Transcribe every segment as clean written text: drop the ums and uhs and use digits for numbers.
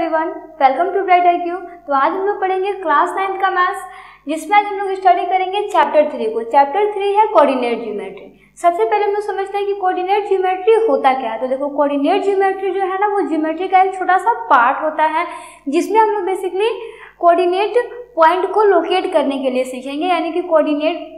Everyone, welcome to bright IQ। तो आज हम लोग पढ़ेंगे क्लास 9 का मैथ्स, जिसमें आज हम लोग स्टडी करेंगे चैप्टर 3 को। चैप्टर 3 है कोऑर्डिनेट ज्योमेट्री। सबसे पहले हम लोग समझते हैं कि कोऑर्डिनेट ज्योमेट्री होता क्या है। तो देखो, कोऑर्डिनेट ज्योमेट्री जो है ना, वो ज्योमेट्री का एक छोटा सा पार्ट होता है, जिसमें हम लोग बेसिकली कोऑर्डिनेट पॉइंट को लोकेट करने के लिए सीखेंगे। यानी कि कोऑर्डिनेट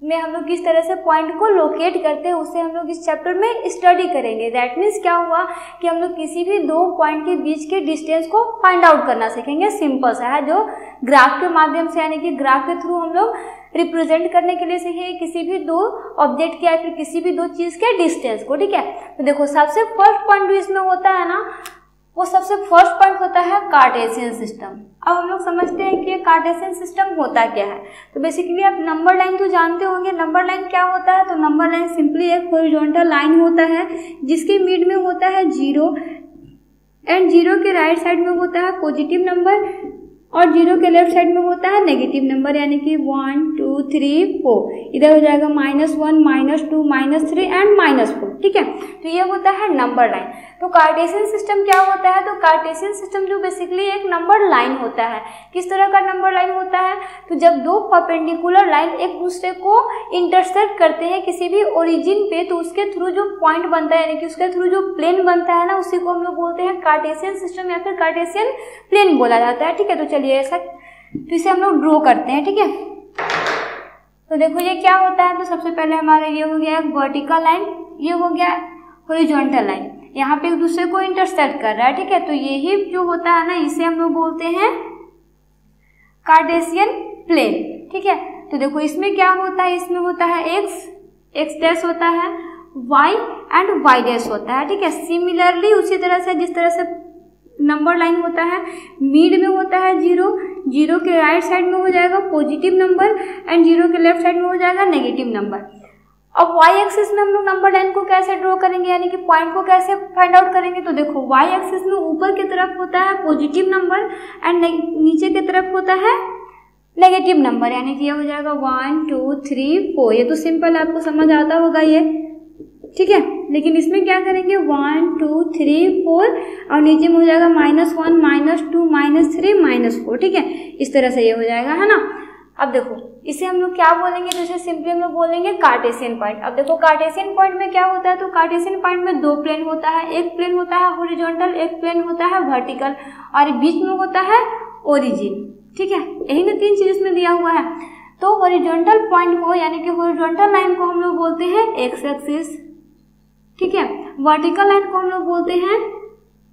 में हम लोग किस तरह से पॉइंट को लोकेट करते हैं, उससे हम लोग इस चैप्टर में स्टडी करेंगे। दैट मीन्स क्या हुआ कि हम लोग किसी भी दो पॉइंट के बीच के डिस्टेंस को फाइंड आउट करना सीखेंगे। सिंपल सा है, जो ग्राफ के माध्यम से, यानी कि ग्राफ के थ्रू हम लोग रिप्रेजेंट करने के लिए सीखेंगे किसी भी दो ऑब्जेक्ट के या फिर किसी भी दो चीज़ के डिस्टेंस को। ठीक है, तो देखो सबसे फर्स्ट पॉइंट जो इसमें होता है ना, वो सबसे फर्स्ट पॉइंट होता है कार्टेशियन सिस्टम। अब हम लोग समझते हैं कि ये कार्टेशियन सिस्टम होता क्या है। तो बेसिकली आप नंबर लाइन तो जानते होंगे। नंबर लाइन क्या होता है? तो नंबर लाइन सिंपली एक हॉरिजॉन्टल लाइन होता है, जिसके मिड में होता है 0 एंड 0 के राइट साइड में होता है पॉजिटिव नंबर और 0 के लेफ्ट साइड में होता है नेगेटिव नंबर। यानी कि 1 2 3 4, इधर हो जाएगा -1 -2 -3 एंड -4। ठीक है, तो ये होता है नंबर लाइन। तो कार्टेशियन सिस्टम क्या होता है? तो कार्टेशियन सिस्टम जो बेसिकली एक नंबर लाइन होता है। किस तरह का नंबर लाइन होता है? तो जब दो परपेंडिकुलर लाइन एक दूसरे को इंटरसेक्ट करते हैं किसी भी ओरिजिन पे, तो उसके थ्रू जो पॉइंट बनता है, यानी कि उसके थ्रू जो प्लेन बनता है ना, उसी को हम लोग बोलते हैं कार्टेशियन सिस्टम या फिर कार्टेशियन प्लेन बोला जाता है। ठीक है, तो चलिए ऐसा, तो इसे हम लोग ड्रॉ करते हैं। ठीक है, तो देखो ये क्या होता है। तो सबसे पहले हमारा ये हो गया एक वर्टिकल लाइन, ये हो गया हॉरिजॉन्टल लाइन, यहाँ पे एक दूसरे को इंटरसेक्ट कर रहा है। ठीक है, तो यही जो होता है ना, इसे हम लोग बोलते हैं कार्टेशियन प्लेन। ठीक है, तो देखो इसमें क्या होता है, इसमें होता है x डैश होता है, y एंड y डैश होता है। ठीक है, सिमिलरली उसी तरह से जिस तरह से नंबर लाइन होता है, मिड में होता है 0 के राइट साइड में हो जाएगा पॉजिटिव नंबर एंड 0 के लेफ्ट साइड में हो जाएगा नेगेटिव नंबर। अब y एक्सिस में हम लोग नंबर लाइन को कैसे ड्रॉ करेंगे, यानी कि पॉइंट को कैसे फाइंड आउट करेंगे। तो देखो y एक्सिस में ऊपर की तरफ होता है पॉजिटिव नंबर एंड नीचे की तरफ होता है नेगेटिव नंबर। यानी कि ये हो जाएगा 1 2 3 4। ये तो सिंपल, आपको समझ आता होगा ये। ठीक है, लेकिन इसमें क्या करेंगे, 1 2 3 4 और नीचे में हो जाएगा -1 -2 -3 -4। ठीक है, इस तरह से ये हो जाएगा, है ना। अब देखो इसे हम लोग क्या बोलेंगे, तो इसे सिंपली हम लोग बोलेंगे कार्टेशियन पॉइंट। अब देखो कार्टेशियन पॉइंट में क्या होता है, तो कार्टेशियन पॉइंट में दो प्लेन होता है, एक प्लेन होता है हॉरिजॉन्टल, एक प्लेन होता है वर्टिकल, और बीच में होता है ओरिजिन। ठीक है, यही ना तीन चीज इसमें दिया हुआ है। तो हॉरिजॉन्टल पॉइंट को, यानी कि हॉरिजॉन्टल लाइन को हम लोग बोलते हैं एक्स एक्सिस। ठीक है, वर्टिकल लाइन को हम लोग बोलते हैं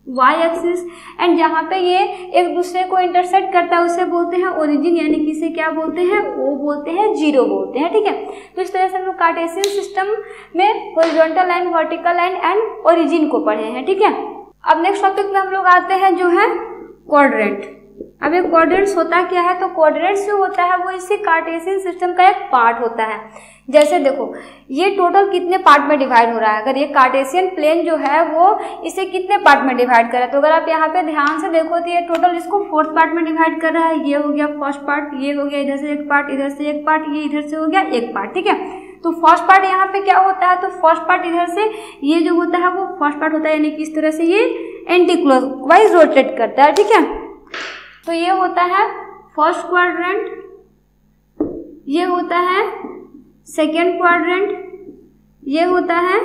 y एक्सिस, एंड जहाँ पे ये एक दूसरे को इंटरसेक्ट करता है उसे बोलते हैं ओरिजिन, यानी कि इसे क्या बोलते हैं, वो बोलते हैं 0 बोलते हैं। ठीक है, तो इस तरह से हम लोग कार्टेशियन सिस्टम में horizontal line, vertical line and origin को पढ़े हैं। ठीक है, अब नेक्स्ट टॉपिक में हम लोग आते हैं जो है क्वाड्रेंट। अब ये क्वाड्रेंट्स होता क्या है? तो क्वाड्रेंट्स जो होता है वो इसी कार्टेशियन सिस्टम का एक पार्ट होता है। जैसे देखो ये टोटल कितने पार्ट में डिवाइड हो रहा है। अगर ये कार्टेशियन प्लेन जो है वो इसे कितने पार्ट में डिवाइड कर रहा है, तो अगर आप यहाँ पे ध्यान से देखो तो ये टोटल इसको 4th पार्ट में डिवाइड कर रहा है। ये हो गया फर्स्ट पार्ट, ये हो गया इधर से एक पार्ट, इधर से एक पार्ट, ये इधर से हो गया एक पार्ट। ठीक है, तो फर्स्ट पार्ट यहाँ पे क्या होता है, तो फर्स्ट पार्ट इधर से ये जो होता है वो फर्स्ट पार्ट होता है, यानी कि इस तरह से ये एंटी क्लॉकवाइज रोटेट करता है। ठीक है, तो ये होता है फर्स्ट क्वाड्रेंट, ये होता है सेकेंड क्वाड्रेंट, ये होता है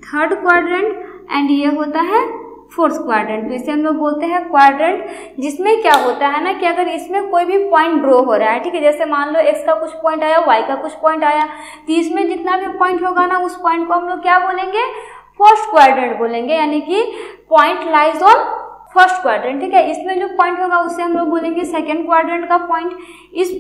थर्ड क्वाड्रेंट एंड ये होता है फोर्थ क्वाड्रेंट। तो इसे हम लोग बोलते हैं क्वाड्रेंट, जिसमें क्या होता है ना कि अगर इसमें कोई भी पॉइंट ड्रॉ हो रहा है, ठीक है, जैसे मान लो x का कुछ पॉइंट आया, y का कुछ पॉइंट आया, तो इसमें जितना भी पॉइंट होगा ना, उस पॉइंट को हम लोग क्या बोलेंगे, फर्स्ट क्वाड्रेंट बोलेंगे, यानी कि point lies on first quadrant. ठीक है, इसमें जो पॉइंट होगा उसे हम लोग बोलेंगे सेकेंड क्वाड्रेंट का पॉइंट। इस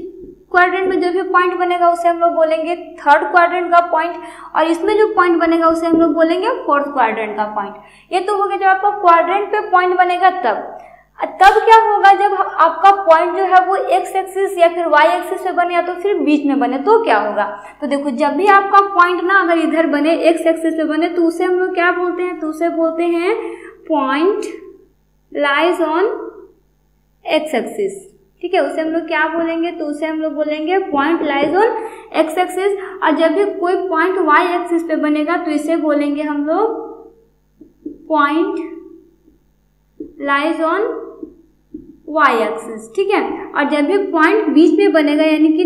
क्वाड्रेंट में जो भी पॉइंट बनेगा उसे हम लोग बोलेंगे थर्ड क्वाड्रेंट का पॉइंट, और इसमें जो पॉइंट बनेगा उसे हम लोग बोलेंगे फोर्थ क्वाड्रेंट का पॉइंट। ये तो हो गया जब आपका क्वाड्रेंट पे पॉइंट बनेगा तब क्या होगा, जब आपका पॉइंट जो है वो एक्स एक्सिस या फिर वाई एक्सिस पे बने या तो फिर बीच में बने तो क्या होगा। तो देखो जब भी आपका पॉइंट ना अगर इधर बने, एक्स एक्सिस पे बने, तो उसे हम लोग क्या बोलते हैं, तो उसे बोलते हैं point lies on x axis. ठीक है, उसे हम लोग क्या बोलेंगे, तो उसे हम लोग बोलेंगे point lies on x axis. और जब भी कोई पॉइंट वाई एक्सिस पे बनेगा तो इसे बोलेंगे हम लोग point lies on Y axis, ठीक है। और जब भी पॉइंट बीच में बनेगा यानी कि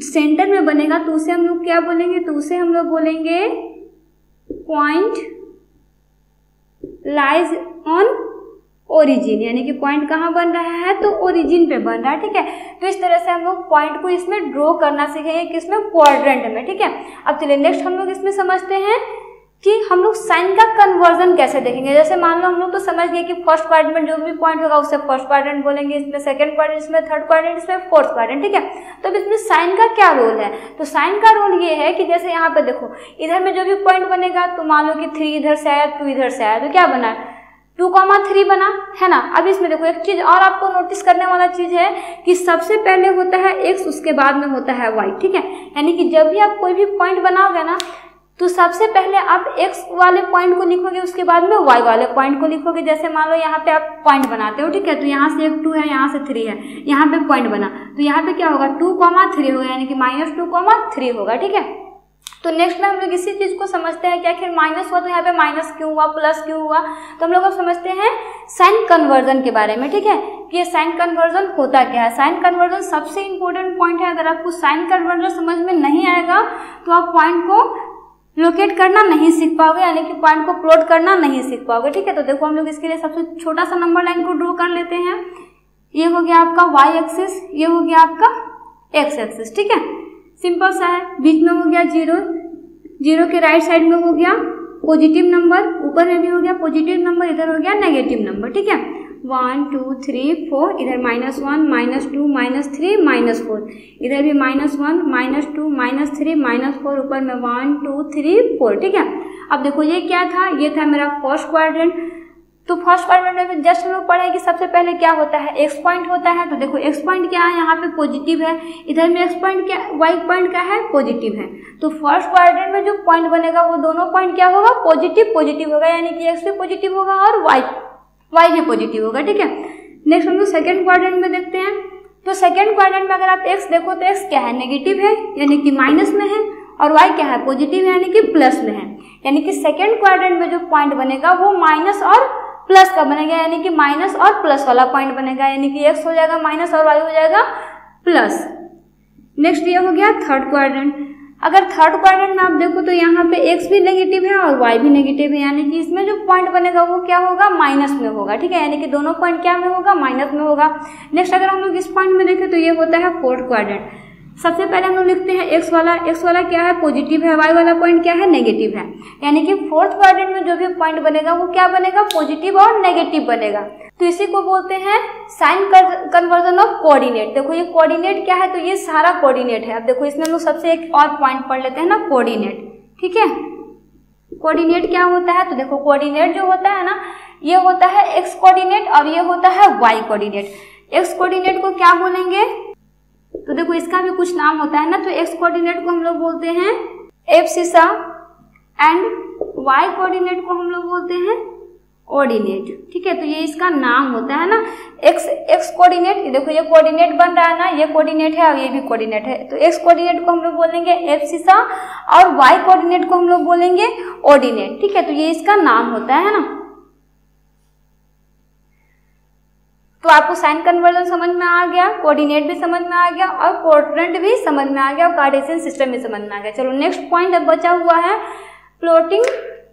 सेंटर में बनेगा तो उसे हम लोग क्या बोलेंगे, तो उसे हम लोग बोलेंगे पॉइंट लाइज ऑन ओरिजिन, यानी कि पॉइंट कहाँ बन रहा है, तो ओरिजिन पे बन रहा है, ठीक है। तो इस तरह से हम लोग पॉइंट को इसमें ड्रॉ करना सीखेंगे किसमें, क्वाड्रेंट में, ठीक है। अब चलिए नेक्स्ट हम लोग इसमें समझते हैं कि हम लोग साइन का कन्वर्जन कैसे देखेंगे। जैसे मान लो हम लोग तो समझ गए कि फर्स्ट क्वाड्रेंट में जो भी पॉइंट होगा उसे फर्स्ट क्वाड्रेंट बोलेंगे, इसमें सेकंड क्वाड्रेंट, इसमें थर्ड क्वाड्रेंट, इसमें फोर्थ क्वाड्रेंट, ठीक है। तो अब इसमें साइन का क्या रोल है, तो साइन का रोल ये है कि जैसे यहाँ पे देखो इधर में जो भी पॉइंट बनेगा तो मान लो कि 3 इधर से आया, 2 इधर से आया, तो क्या बना, 2,3 बना, है ना। अब इसमें देखो एक चीज और आपको नोटिस करने वाला चीज है कि सबसे पहले होता है x, उसके बाद में होता है y, ठीक है। यानी कि जब भी आप कोई भी पॉइंट बनाओगे ना तो सबसे पहले आप x वाले पॉइंट को लिखोगे, उसके बाद में y वाले पॉइंट को लिखोगे। जैसे मान लो यहाँ पे आप पॉइंट बनाते हो, ठीक है, तो यहाँ से एक 2 है, यहाँ से 3 है, यहाँ पे पॉइंट बना तो यहाँ पे क्या होगा, 2,3 होगा, यानी कि -2,3 होगा, ठीक है। तो नेक्स्ट में हम लोग इसी चीज को समझते हैं कि आखिर माइनस हुआ तो यहाँ पे माइनस क्यों हुआ, प्लस क्यों हुआ। तो हम लोग अब समझते हैं साइन कन्वर्जन के बारे में, ठीक है, कि ये साइन कन्वर्जन होता क्या है। साइन कन्वर्जन सबसे इंपॉर्टेंट पॉइंट है। अगर आपको साइन कन्वर्जन समझ में नहीं आएगा तो आप पॉइंट को लोकेट करना नहीं सीख पाओगे, यानी कि पॉइंट को प्लॉट करना नहीं सीख पाओगे, ठीक है। तो देखो हम लोग इसके लिए सबसे छोटा सा नंबर लाइन को ड्रॉ कर लेते हैं। ये हो गया आपका वाई एक्सिस, ये हो गया आपका एक्स एक्सिस, ठीक है। सिंपल सा है, बीच में हो गया 0, 0 के राइट साइड में हो गया पॉजिटिव नंबर, ऊपर में भी हो गया पॉजिटिव नंबर, इधर हो गया नेगेटिव नंबर, ठीक है। 1 2 3 4, इधर -1 -2 -3 -4, इधर भी -1 -2 -3 -4, ऊपर में 1 2 3 4, ठीक है। अब देखो ये क्या था, ये था मेरा फर्स्ट क्वाड्रेंट। तो फर्स्ट क्वाड्रेंट में जस्ट हम लोग पढ़े कि सबसे पहले क्या होता है, एक्स पॉइंट होता है। तो देखो एक्स पॉइंट क्या है, यहाँ पे पॉजिटिव है, इधर में एक्स पॉइंट क्या, वाई पॉइंट क्या है, पॉजिटिव है। तो फर्स्ट क्वाड्रेंट में जो पॉइंट बनेगा वो दोनों पॉइंट क्या होगा, पॉजिटिव पॉजिटिव होगा, यानी कि एक्स भी पॉजिटिव होगा और वाई भी पॉजिटिव होगा, ठीक है। नेक्स्ट हम लोग सेकेंड क्वाड्रेंट में देखते हैं। तो सेकेंड क्वाड्रेंट में अगर आप एक्स देखो तो एक्स क्या है, नेगेटिव है, यानी कि माइनस में है, और वाई क्या है, पॉजिटिव है, यानी कि प्लस में है। यानी कि सेकेंड क्वाड्रेंट में जो पॉइंट बनेगा वो माइनस और प्लस का बनेगा, यानी कि माइनस और प्लस वाला पॉइंट बनेगा, यानी कि एक्स हो जाएगा माइनस और वाई हो जाएगा प्लस। नेक्स्ट ये हो गया थर्ड क्वाड्रेंट। अगर थर्ड क्वाड्रेंट में आप देखो तो यहाँ पे एक्स भी नेगेटिव है और वाई भी नेगेटिव है, यानी कि इसमें जो पॉइंट बनेगा वो क्या होगा, माइनस में होगा, ठीक है। यानी कि दोनों पॉइंट क्या में होगा, माइनस में होगा। नेक्स्ट अगर हम लोग इस पॉइंट में देखें तो ये होता है फोर्थ क्वाड्रेंट। सबसे पहले हम लोग लिखते हैं एक्स वाला क्या है, पॉजिटिव है, वाई वाला पॉइंट क्या है, नेगेटिव है। यानी कि फोर्थ क्वाड्रेंट में जो भी पॉइंट बनेगा वो क्या बनेगा, पॉजिटिव और नेगेटिव बनेगा। तो इसी को बोलते हैं साइन कन्वर्जन ऑफ कोऑर्डिनेट। देखो ये कोऑर्डिनेट क्या है, तो ये सारा कोऑर्डिनेट है। अब देखो इसमें हम लोग सबसे एक और पॉइंट पढ़ लेते हैं ना, कोऑर्डिनेट, ठीक है। कोऑर्डिनेट क्या होता है, तो देखो कोऑर्डिनेट जो होता है ना, ये होता है एक्स कोऑर्डिनेट और ये होता है वाई कोऑर्डिनेट। एक्स कोऑर्डिनेट को क्या बोलेंगे, तो देखो इसका भी कुछ नाम होता है ना। तो एक्स कोऑर्डिनेट को हम लोग बोलते हैं एब्सिसा एंड वाई कोऑर्डिनेट को हम लोग बोलते हैं ऑर्डिनेट, ठीक है। तो ये इसका नाम होता है ना, एक्स कोऑर्डिनेट। देखो ये कोऑर्डिनेट बन रहा है ना, ये कोऑर्डिनेट है और ये भी कोऑर्डिनेट है। तो एक्स कोऑर्डिनेट को हम लोग बोलेंगे एब्सिसा और वाई कोऑर्डिनेट को हम लोग बोलेंगे ऑर्डिनेट, ठीक है। तो ये इसका नाम होता है ना। तो आपको साइन कन्वर्जन समझ में आ गया, कोऑर्डिनेट भी समझ में आ गया और क्वाड्रेंट भी समझ में आ गया और कार्टेशियन सिस्टम भी समझ में आ गया। चलो नेक्स्ट पॉइंट अब बचा हुआ है plotting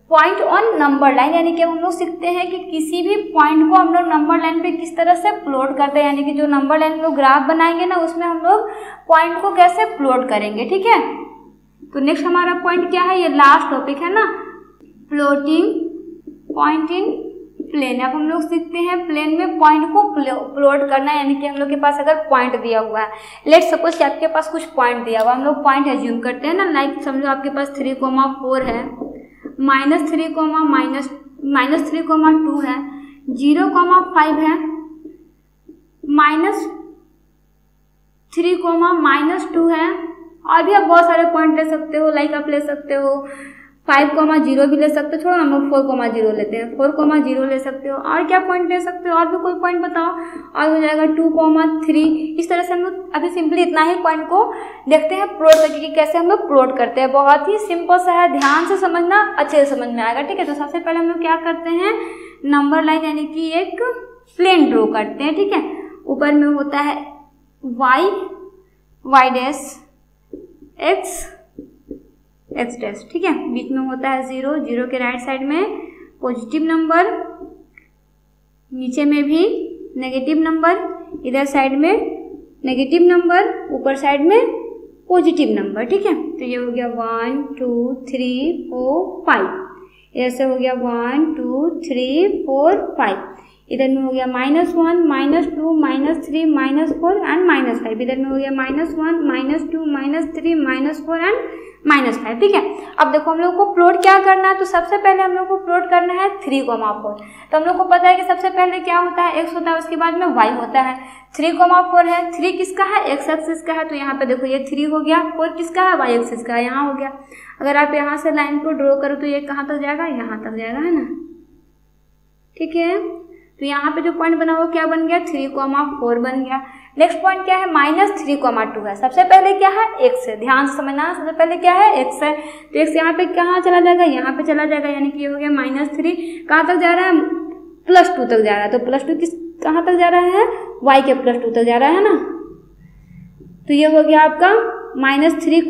point on number line, यानी कि हम लोग सीखते हैं कि किसी भी पॉइंट को हम लोग नंबर लाइन पे किस तरह से प्लॉट करते हैं। यानी कि जो नंबर लाइन में लोग ग्राफ बनाएंगे ना, उसमें हम लोग पॉइंट को कैसे प्लॉट करेंगे, ठीक है। तो नेक्स्ट हमारा पॉइंट क्या है, ये लास्ट टॉपिक है ना, प्लॉटिंग पॉइंट इन प्लेन। अब हम लोग सीखते हैं प्लेन में पॉइंट को प्लॉट करना। यानी कि हम लोग के पास अगर पॉइंट दिया हुआ है, लेट सपोज कि आपके पास कुछ पॉइंट दिया हुआ, हम लोग पॉइंट एज्यूम करते हैं ना, लाइक समझो आपके पास 3,4 है, -3,-2 है, 0,5 है, -3,-2 है, और भी आप बहुत सारे पॉइंट ले सकते हो। लाइक आप ले सकते हो 5,0 भी ले सकते हो, छोड़ो हम लोग 4,0 लेते हैं, 4,0 ले सकते हो। और क्या पॉइंट ले सकते हो, और भी कोई पॉइंट बताओ, और हो जाएगा 2,3। इस तरह से हम लोग अभी सिंपली इतना ही पॉइंट को देखते हैं प्लॉट करके कि कैसे हम लोग प्लॉट करते हैं। बहुत ही सिंपल सा है, ध्यान से समझना, अच्छे से समझ में आएगा, ठीक है। तो सबसे पहले हम लोग क्या करते हैं, नंबर लाइन यानी कि एक प्लेन ड्रॉ करते हैं, ठीक है। ऊपर में होता है Y, Y dash, X, X dash, ठीक है। बीच में होता है 0, 0 के राइट साइड में पॉजिटिव नंबर, नीचे में भी नेगेटिव नंबर, इधर साइड में नेगेटिव नंबर, ऊपर साइड में पॉजिटिव नंबर, ठीक है। तो ये हो गया 1 2 3 4 5, इधर से हो गया 1 2 3 4 5, इधर में हो गया -1 -2 -3 -4 एंड -5, इधर में हो गया -1 -2 -3 -4 एंड -5, ठीक है। अब देखो हम लोग को प्लॉट क्या करना है, तो सबसे पहले हम लोग को प्लॉट करना है 3, 4। तो हम लोग को पता है कि सबसे पहले क्या होता है, x होता है, उसके बाद में y होता है। 3, 4 है, 3 किसका है, x एक्सिस का है, तो यहाँ पे देखो ये 3 हो गया, 4 किसका है, y एक्सिस का है, यहाँ हो गया। अगर आप यहाँ से लाइन को ड्रॉ करो तो ये कहाँ तक जाएगा, यहाँ तक जाएगा, है ना, ठीक है। तो यहाँ पे जो पॉइंट बना वो क्या बन गया, 3, 4 बन गया। नेक्स्ट पॉइंट क्या है, -3, 2 है। सबसे पहले क्या है, x है, ध्यान से समझना, सबसे पहले क्या है, x है। तो x यहाँ पे कहाँ चला जाएगा, यहाँ पे चला जाएगा, यानी कि ये हो गया -3, कहाँ तक जा रहा है, +2 तक जा रहा है। तो +2 किस कहाँ तक जा रहा है, y के +2 तक जा रहा है ना। तो ये हो गया आपका -3,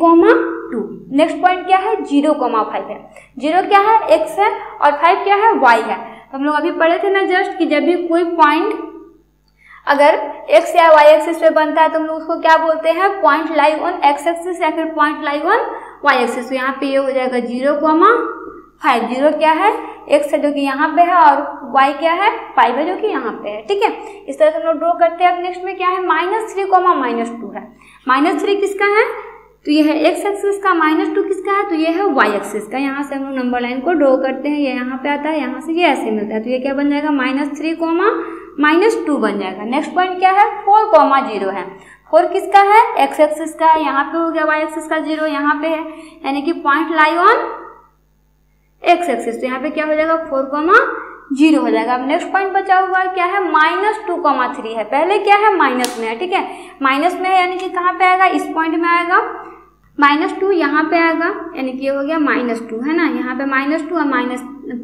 2। नेक्स्ट पॉइंट क्या है, 0, 5 है। 0 क्या है, x है, और 5 क्या है, y है। तो हम लोग अभी पढ़े थे ना जस्ट कि जब भी कोई पॉइंट अगर x या y एक्सिस पे बनता है तो हम लोग उसको क्या बोलते हैं, point lie on x axis या फिर point lie on y axis. तो यहाँ पे ये हो जाएगा 0, 5। 0 क्या है, x है जो कि यहाँ पे है, और y क्या है, 5 है जो कि यहाँ पे है, ठीक है। इस तरह से हम लोग ड्रॉ करते हैं। अब नेक्स्ट में क्या है, -3, -2 है। -3 किसका है, तो ये है x एक्सिस का, -2 किसका है, तो ये है y एक्सिस का। यहाँ से हम लोग नंबर लाइन को ड्रॉ करते हैं, ये यहाँ पे आता है, यहाँ से ये ऐसे मिलता है। तो ये क्या बन जाएगा, -3, -2 बन जाएगा। नेक्स्ट पॉइंट क्या है, 4, 0 है। 4 किसका है, x एक्सिस का है, यहाँ पे हो गया y एक्सिस का 0 यहाँ पे है, यानी कि point lie on x axis. तो यहाँ पे क्या हो जाएगा, 4, 0 हो जाएगा। अब नेक्स्ट पॉइंट बचा हुआ है क्या है, -2, 3 है। पहले क्या है, माइनस में है, ठीक है, माइनस में है, यानी कि कहाँ पे आएगा, इस पॉइंट में आएगा। -2 यहाँ पे आएगा, यानी कि ये हो गया -2, है ना। यहाँ पे -2 और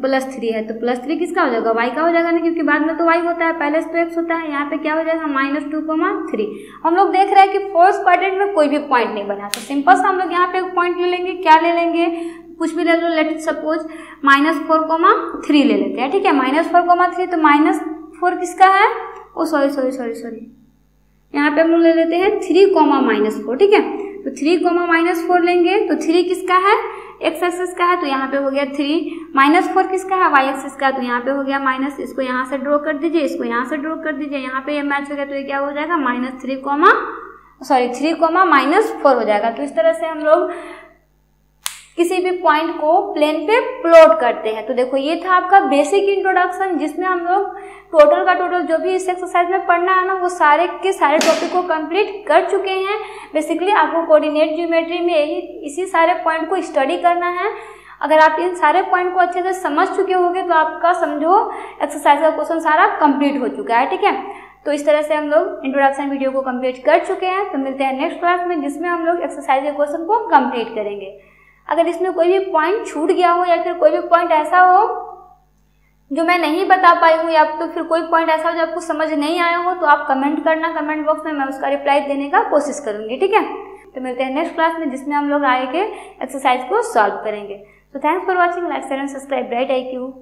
+3 है, तो +3 किसका हो जाएगा, y का हो जाएगा ना, क्योंकि बाद में तो y होता है, पहले से तो x होता है। यहाँ पे क्या हो जाएगा, -2, 3। हम लोग देख रहे हैं कि फोर्थ क्वाड्रेंट में कोई भी पॉइंट नहीं बना, तो सिंपल सा हम लोग यहाँ पे एक पॉइंट ले लेंगे। क्या ले लेंगे, कुछ भी ले लो, लेट सपोज -4, 3 ले लेते हैं, ठीक है। -4, 3, तो -4 किसका है, ओ सॉरी, यहाँ पे हम लोग ले लेते हैं 3, -4, ठीक है। तो 3, -4 लेंगे, तो 3 किसका है, x एक्सिस का है, तो यहाँ पे हो गया 3, -4 किसका है, y एक्सिस का, तो यहाँ पे हो गया माइनस, इसको यहाँ से ड्रॉ कर दीजिए, इसको यहाँ से ड्रॉ कर दीजिए, यहाँ पे ये मैच हो गया, तो ये क्या हो जाएगा, -3, 3, -4 हो जाएगा। तो इस तरह से हम लोग किसी भी पॉइंट को प्लेन पे प्लॉट करते हैं। तो देखो ये था आपका बेसिक इंट्रोडक्शन, जिसमें हम लोग टोटल का टोटल जो भी इस एक्सरसाइज में पढ़ना है ना, वो सारे के सारे टॉपिक को कंप्लीट कर चुके हैं। बेसिकली आपको कोऑर्डिनेट ज्योमेट्री में इसी सारे पॉइंट को स्टडी करना है। अगर आप इन सारे पॉइंट को अच्छे से समझ चुके होंगे तो आपका समझो एक्सरसाइज का क्वेश्चन सारा कंप्लीट हो चुका है, ठीक है। तो इस तरह से हम लोग इंट्रोडक्शन वीडियो को कंप्लीट कर चुके हैं। तो मिलते हैं नेक्स्ट क्लास में, जिसमें हम लोग एक्सरसाइज के क्वेश्चन को कंप्लीट करेंगे। अगर इसमें कोई भी पॉइंट छूट गया हो या फिर कोई भी पॉइंट ऐसा हो जो मैं नहीं बता पाई हूँ, या तो फिर कोई पॉइंट ऐसा हो जो आपको समझ नहीं आया हो, तो आप कमेंट करना कमेंट बॉक्स में, मैं उसका रिप्लाई देने का कोशिश करूँगी, ठीक है। तो मिलते हैं नेक्स्ट क्लास में, जिसमें हम लोग आगे के एक्सरसाइज को सॉल्व करेंगे। So thanks for watching. Like, share and subscribe. Bright IQ.